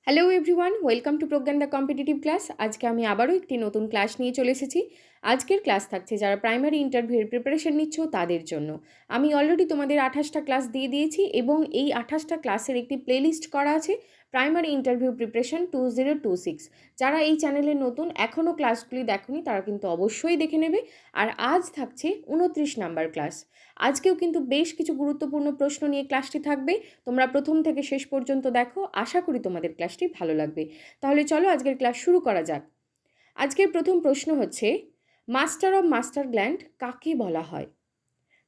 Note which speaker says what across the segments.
Speaker 1: Hello everyone, welcome to Pragyan the competitive class. আজকে আমি আবারও একটি নতুন ক্লাস নিয়ে চলে এসেছি। আজকের ক্লাস থাকছে যারা প্রাইমারি ইন্টারভিউয়ের প্রিপারেশন নিচ্ছ তাদের জন্য। আমি অলরেডি তোমাদের 28টা ক্লাস দিয়ে দিয়েছি এবং এই 28টা ক্লাসের একটি প্লেলিস্ট করা আছে প্রাইমারি ইন্টারভিউ প্রিপারেশন 2026। যারা এই চ্যানেলে নতুন এখনও ক্লাসগুলি দেখোনি তারা কিন্তু অবশ্যই দেখে নেবে। আর আজ থাকছে 29 নাম্বার ক্লাস। আজকেও কিন্তু বেশ কিছু গুরুত্বপূর্ণ প্রশ্ন নিয়ে ক্লাসটি থাকবে। তোমরা প্রথম থেকে শেষ পর্যন্ত দেখো, আশা করি তোমাদের ক্লাসটি ভালো লাগবে। তাহলে চলো আজকের ক্লাস শুরু করা যাক। আজকের প্রথম প্রশ্ন হচ্ছে, মাস্টার অফ মাস্টার গ্ল্যান্ড কাকে বলা হয়?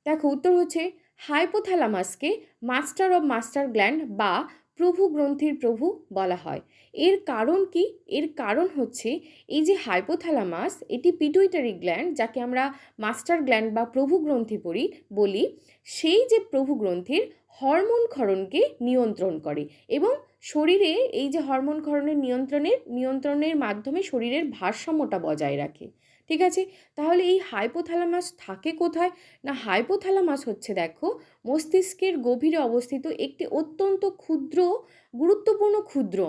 Speaker 1: দেখো উত্তর হচ্ছে, হাইপোথ্যালামাসকে মাস্টার অফ মাস্টার গ্ল্যান্ড বা প্রভু গ্রন্থির প্রভু বলা হয়। এর কারণ কি? এর কারণ হচ্ছে এই যে হাইপোথ্যালামাস, এটি পিটুইটারি গ্ল্যান্ড, যাকে আমরা মাস্টার গ্ল্যান্ড বা প্রভু গ্রন্থি বলি, সেই যে প্রভু গ্রন্থির হরমোন ক্ষরণকে নিয়ন্ত্রণ করে এবং শরীরে এই যে হরমোন ক্ষরণের নিয়ন্ত্রণের মাধ্যমে শরীরের ভারসাম্যটা বজায় রাখে। ঠিক আছে, তাহলে এই হাইপোথ্যালামাস থাকে কোথায়? না, হাইপোথ্যালামাস হচ্ছে দেখো মস্তিষ্কের গভীরে অবস্থিত একটি অত্যন্ত গুরুত্বপূর্ণ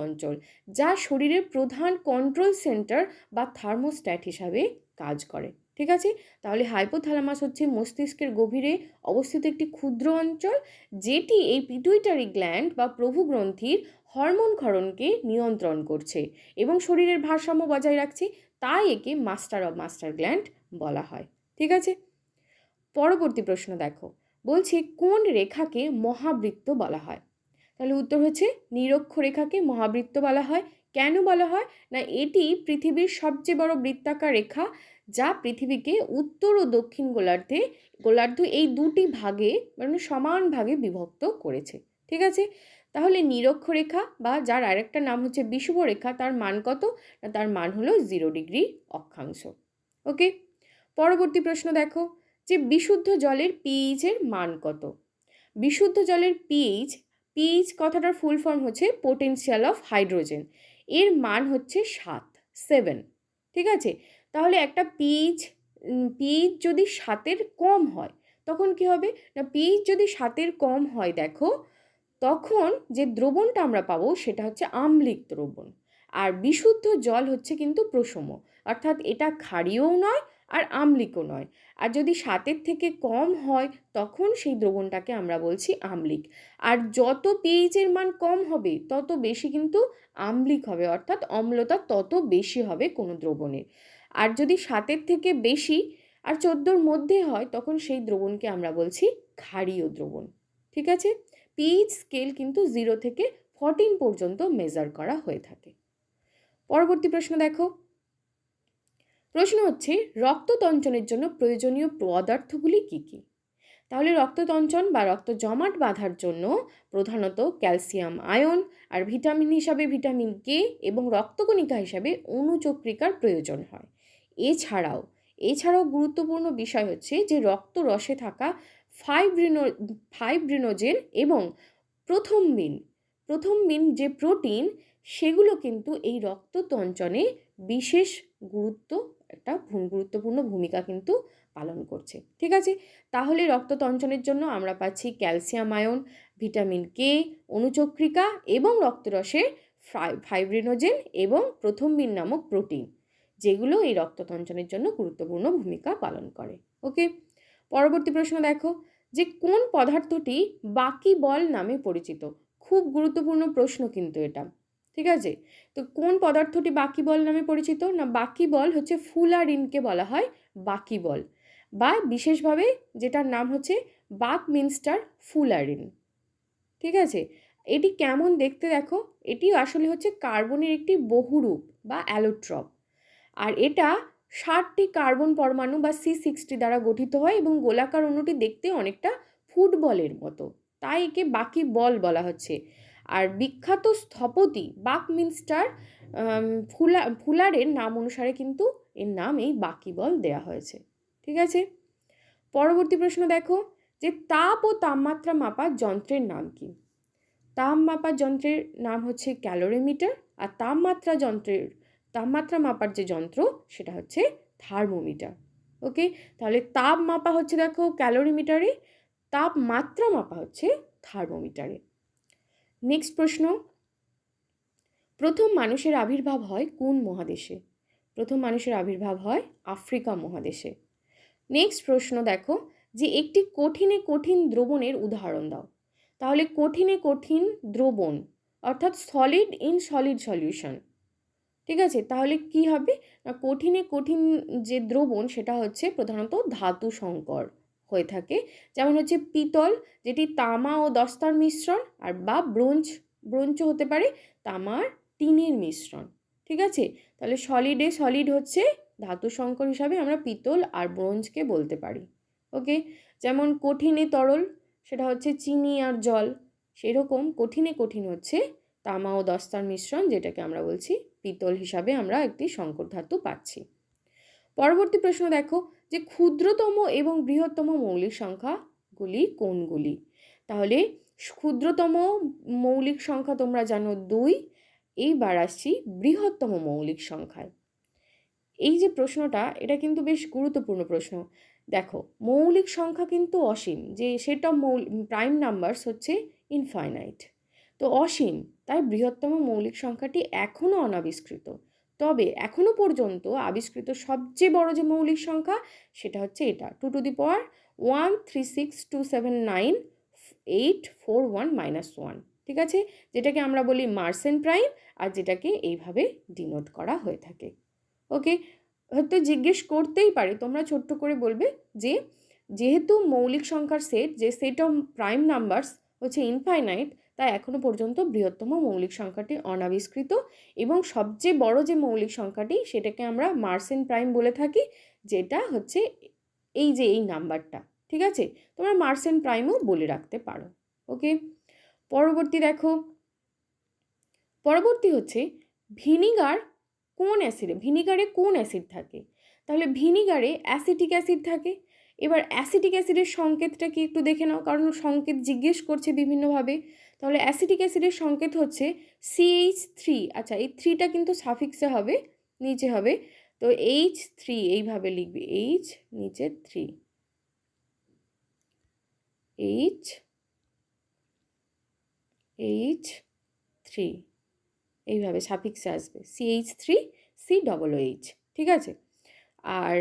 Speaker 1: অঞ্চল, যা শরীরের প্রধান কন্ট্রোল সেন্টার বা থার্মোস্ট্যাট হিসাবে কাজ করে। ঠিক আছে, তাহলে হাইপোথ্যালামাস হচ্ছে মস্তিষ্কের গভীরে অবস্থিত একটি ক্ষুদ্র অঞ্চল, যেটি এই পিটুইটারি গ্ল্যান্ড বা প্রভু গ্রন্থির হরমোন ক্ষরণকে নিয়ন্ত্রণ করছে এবং শরীরের ভারসাম্য বজায় রাখছে। তাই একে মাস্টার অফ মাস্টার গ্ল্যান্ড বলা হয়। ঠিক আছে, পরবর্তী প্রশ্ন দেখো, বলছে কোন রেখাকে মহাবৃত্ত বলা হয়? তাহলে উত্তর হচ্ছে, নিরক্ষরেখাকে মহাবৃত্ত বলা হয়। কেন বলা হয়? না, এটি পৃথিবীর সবচেয়ে বড় বৃত্তাকার রেখা, যা পৃথিবীকে উত্তর ও দক্ষিণ গোলার্ধ এই দুটি ভাগে মানে সমান ভাগে বিভক্ত করেছে। ঠিক আছে, তাহলে নিরক্ষরেখা বা যার আরেকটা নাম হচ্ছে বিষুবরেখা, তার মান কত? না, তার মান হলো 0 ডিগ্রি অক্ষাংশ। ওকে, পরবর্তী প্রশ্ন দেখো, যে বিশুদ্ধ জলের পিএইচের মান কত? বিশুদ্ধ জলের পিএইচ কথাটার ফুল ফর্ম হচ্ছে পোটেনশিয়াল অফ হাইড্রোজেন। এর মান হচ্ছে 7। ঠিক আছে, তাহলে একটা পিএইচ যদি 7-এর কম হয় তখন কি হবে? না, পিএইচ যদি 7-এর কম হয় দেখো, তখন যে দ্রবণটা আমরা পাবো সেটা হচ্ছে আম্লিক দ্রবণ। আর বিশুদ্ধ জল হচ্ছে কিন্তু প্রশম, অর্থাৎ এটা ক্ষারীয়ও নয় আর আম্লিকও নয়। আর যদি 7-এর থেকে কম হয় তখন সেই দ্রবণটাকে আমরা বলছি আম্লিক। আর যত পিএইচের মান কম হবে তত বেশি কিন্তু আম্লিক হবে, অর্থাৎ অম্লতা তত বেশি হবে কোনো দ্রবণের। আর যদি 7-এর থেকে বেশি আর 14-র মধ্যে হয় তখন সেই দ্রবণকে আমরা বলছি ক্ষারীয় দ্রবণ। ঠিক আছে, পিএইচ স্কেল কিন্তু 0 থেকে 14 পর্যন্ত মেজার করা হয়ে থাকে। পরবর্তী প্রশ্ন দেখো, প্রশ্ন হচ্ছে রক্ততঞ্চনের জন্য প্রয়োজনীয় পদার্থগুলি কি কি? তাহলে রক্ততঞ্চন বা রক্ত জমাট বাঁধার জন্য প্রধানত ক্যালসিয়াম আয়ন, আর ভিটামিন হিসাবে ভিটামিন কে এবং রক্তকণিকা হিসাবে অণুচক্রিকার প্রয়োজন হয়। এছাড়াও গুরুত্বপূর্ণ বিষয় হচ্ছে যে রক্ত রসে থাকা ফাইব্রিনোজেন এবং প্রথম বিন যে প্রোটিন, সেগুলো কিন্তু এই রক্ততঞ্চনে বিশেষ গুরুত্বপূর্ণ ভূমিকা কিন্তু পালন করছে। ঠিক আছে, তাহলে রক্ততঞ্চনের জন্য আমরা পাচ্ছি ক্যালসিয়াম আয়ন, ভিটামিন কে, অণুচক্রিকা এবং রক্তরসে ফাইব্রিনোজেন এবং প্রথমবিন নামক প্রোটিন, যেগুলো এই রক্ততঞ্চনের জন্য গুরুত্বপূর্ণ ভূমিকা পালন করে। ওকে, পরবর্তী প্রশ্ন দেখো, যে কোন পদার্থটি বাকিবল নামে পরিচিত? খুব গুরুত্বপূর্ণ প্রশ্ন কিন্তু এটা। ঠিক আছে, তো কোন পদার্থটি বাকিবল নামে পরিচিত? না, বাকিবল হচ্ছে ফুলারিনকে বলা হয় বাকিবল, বা বিশেষভাবে যেটার নাম হচ্ছে বাকমিনস্টার ফুলারিন। ঠিক আছে, এটি কেমন দেখতে দেখো, এটি আসলে হচ্ছে কার্বনের একটি বহুরূপ বা অ্যালোট্রপ। আর এটা 60টি কার্বন পরমাণু বা C60 দ্বারা গঠিত হয় এবং গোলাকার অণুটি দেখতে অনেকটা ফুটবলের মতো, তাই একে বাকিবল বলা হচ্ছে। আর বিখ্যাত স্থপতি বাকমিনস্টার ফুলারের নাম অনুসারে কিন্তু এর নাম এই বাকিবল দেয়া হয়েছে। ঠিক আছে, পরবর্তী প্রশ্ন দেখো, যে তাপ ও তাপমাত্রা মাপার যন্ত্রের নাম কি? তাপ মাপার যন্ত্রের নাম হচ্ছে ক্যালোরিমিটার, আর তাপমাত্রা মাপার যে যন্ত্র সেটা হচ্ছে থার্মোমিটার। ওকে, তাহলে তাপ মাপা হচ্ছে দেখো ক্যালোরিমিটারে, তাপমাত্রা মাপা হচ্ছে থার্মোমিটারে। নেক্সট প্রশ্ন, প্রথম মানুষের আবির্ভাব হয় কোন মহাদেশে? প্রথম মানুষের আবির্ভাব হয় আফ্রিকা মহাদেশে। নেক্সট প্রশ্ন দেখো, যে একটি কঠিনে কঠিন দ্রবণের উদাহরণ দাও। তাহলে কঠিনে কঠিন দ্রবণ অর্থাৎ সলিড ইন সলিড সলিউশন, ঠিক আছে? তাহলে কি হবে না, কঠিনে কঠিন যে দ্রবণ সেটা হচ্ছে প্রধানত ধাতু সংকর হয়ে থাকে, যেমন হচ্ছে পিতল, যেটি তামা ও দস্তার মিশ্রণ, আর বা ব্রোঞ্জ হতে পারে তামার টিনের মিশ্রণ, ঠিক আছে? তাহলে সলিডে সলিড হচ্ছে ধাতু সংকর হিসাবে আমরা পিতল আর ব্রোঞ্জকে বলতে পারি। ওকে, যেমন কঠিনে তরল সেটা হচ্ছে চিনি আর জল, সেরকম কঠিনে কঠিন হচ্ছে তামা ও দস্তার মিশ্রণ, যেটাকে আমরা বলছি পিতল হিসাবে আমরা একটি সংকর ধাতু পাচ্ছি। পরবর্তী প্রশ্ন দেখো, যে ক্ষুদ্রতম এবং বৃহত্তম মৌলিক সংখ্যাগুলি কোনগুলি? তাহলে ক্ষুদ্রতম মৌলিক সংখ্যা তোমরা জানো 2। এইবার আসছি বৃহত্তম মৌলিক সংখ্যায়। এই যে প্রশ্নটা, এটা কিন্তু বেশ গুরুত্বপূর্ণ প্রশ্ন। দেখো, মৌলিক সংখ্যা কিন্তু অসীম, যে সেট অফ প্রাইম নাম্বারস হচ্ছে ইনফাইনাইট, তো অসীম, তাই বৃহত্তম মৌলিক সংখ্যাটি এখনও অনাবিষ্কৃত। তবে এখনও পর্যন্ত আবিষ্কৃত সবচেয়ে বড় যে মৌলিক সংখ্যা সেটা হচ্ছে এটা 2 টু দি পাওয়ার 136279841 ঠিক আছে, যেটাকে আমরা বলি মার্সেন প্রাইম, আর যেটাকে এইভাবে ডিনোট করা হয়ে থাকে। ওকে, হয়তো জিজ্ঞেস করতেই পারে, তোমরা ছোট্ট করে বলবে যে যেহেতু মৌলিক সংখ্যার সেট, যে সেট অফ প্রাইম নাম্বারস হচ্ছে ইনফাইনাইট, তাই এখনও পর্যন্ত বৃহত্তম মৌলিক সংখ্যাটি অনাবিষ্কৃত, এবং সবচেয়ে বড় যে মৌলিক সংখ্যাটি সেটাকে আমরা মার্সেন প্রাইম বলে থাকি, যেটা হচ্ছে এই যে এই নাম্বারটা, ঠিক আছে? তোমরা মার্সেন প্রাইমও বলে রাখতে পারো। ওকে, পরবর্তী দেখো, পরবর্তী হচ্ছে ভিনিগার কোন অ্যাসিডে, ভিনিগারে কোন অ্যাসিড থাকে? তাহলে ভিনিগারে অ্যাসিটিক অ্যাসিড থাকে। এবার অ্যাসিটিক অ্যাসিডের সংকেতটা কি একটু দেখে নাও, কারণ সংকেত জিজ্ঞেস করছে বিভিন্নভাবে। তাহলে অ্যাসিটিক অ্যাসিডের সংকেত হচ্ছে CH3। আচ্ছা, এই 3টা কিন্তু সাফিক্সে হবে, নিচে হবে, তো H3 এইভাবে লিখবে, H নিচে 3, H3 এইভাবে সাফিক্সে আসবে, CH3COOH, ঠিক আছে? আর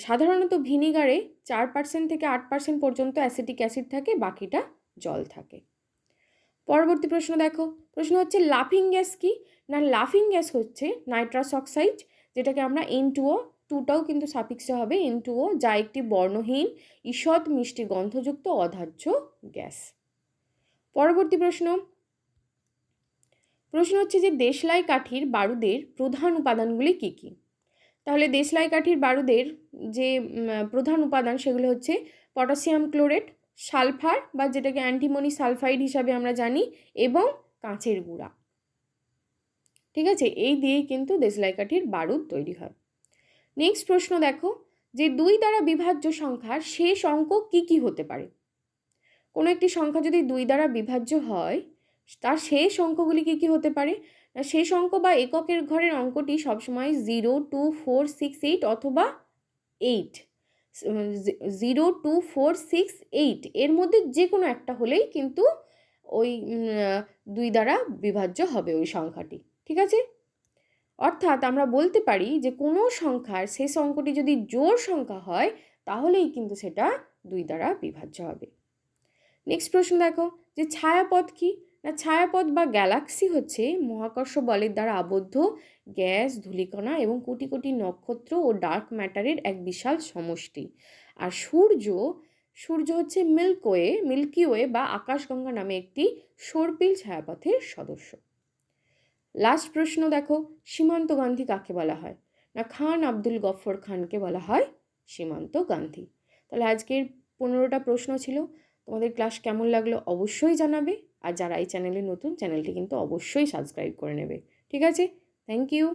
Speaker 1: সাধারণত ভিনিগারে 4% থেকে 8% পর্যন্ত অ্যাসিটিক অ্যাসিড থাকে, বাকিটা জল থাকে। পরবর্তী প্রশ্ন দেখো, প্রশ্ন হচ্ছে লাফিং গ্যাস কি? না, লাফিং গ্যাস হচ্ছে নাইট্রাস অক্সাইড, যেটাকে আমরা N2O, 2টাও কিন্তু সাফিক্সে হবে N2O, যা একটি বর্ণহীন ঈষৎ মিষ্টি গন্ধযুক্ত অধার্য গ্যাস। পরবর্তী প্রশ্ন হচ্ছে যে দেশলাই কাঠির বারুদের প্রধান উপাদানগুলি কী কী? তাহলে দেশলাই কাঠির বারুদের যে প্রধান উপাদান সেগুলো হচ্ছে পটাশিয়াম ক্লোরেট, সালফার বা যেটাকে অ্যান্টিমনি সালফাইড হিসাবে আমরা জানি, এবং কাঁচের গুঁড়া, ঠিক আছে? এই দিয়েই কিন্তু দেশলাই কাঠির বারুদ তৈরি হয়। নেক্সট প্রশ্ন দেখো, যে 2 দ্বারা বিভাজ্য সংখ্যার শেষ অঙ্ক কী কী হতে পারে? কোনো একটি সংখ্যা যদি 2 দ্বারা বিভাজ্য হয়, তার শেষ অঙ্কগুলি কী কী হতে পারে? না, শেষ অঙ্ক বা এককের ঘরের অঙ্কটি সবসময় 0, 2, 4, 6, 8 অথবা 8, 0, 2, 4, 6, 8 এর মধ্যে যে কোনো একটা হলেই কিন্তু ওই 2 দ্বারা বিভাজ্য হবে ওই সংখ্যাটি, ঠিক আছে? অর্থাৎ আমরা বলতে পারি যে কোনো সংখ্যার শেষ অঙ্কটি যদি জোড় সংখ্যা হয়, তাহলেই কিন্তু সেটা 2 দ্বারা বিভাজ্য হবে। নেক্সট প্রশ্ন দেখো, যে ছায়াপথ কি? না, ছায়াপথ বা গ্যালাক্সি হচ্ছে মহাকর্ষ বলের দ্বারা আবদ্ধ গ্যাস, ধূলিকণা এবং কোটি কোটি নক্ষত্র ও ডার্ক ম্যাটারের এক বিশাল সমষ্টি। আর সূর্য হচ্ছে মিল্কি ওয়ে বা আকাশগঙ্গা নামে একটি সর্পিল ছায়াপথের সদস্য। লাস্ট প্রশ্ন দেখো, সীমান্ত গান্ধী কাকে বলা হয়? না, খান আব্দুল গফর খানকে বলা হয় সীমান্ত গান্ধী। তাহলে আজকের 15টা প্রশ্ন ছিল। তোমাদের ক্লাস কেমন লাগলো অবশ্যই জানাবে, আর যারা এই চ্যানেলে নতুন, চ্যানেলটি কিন্তু অবশ্যই সাবস্ক্রাইব করে নেবে, ঠিক আছে? Thank you.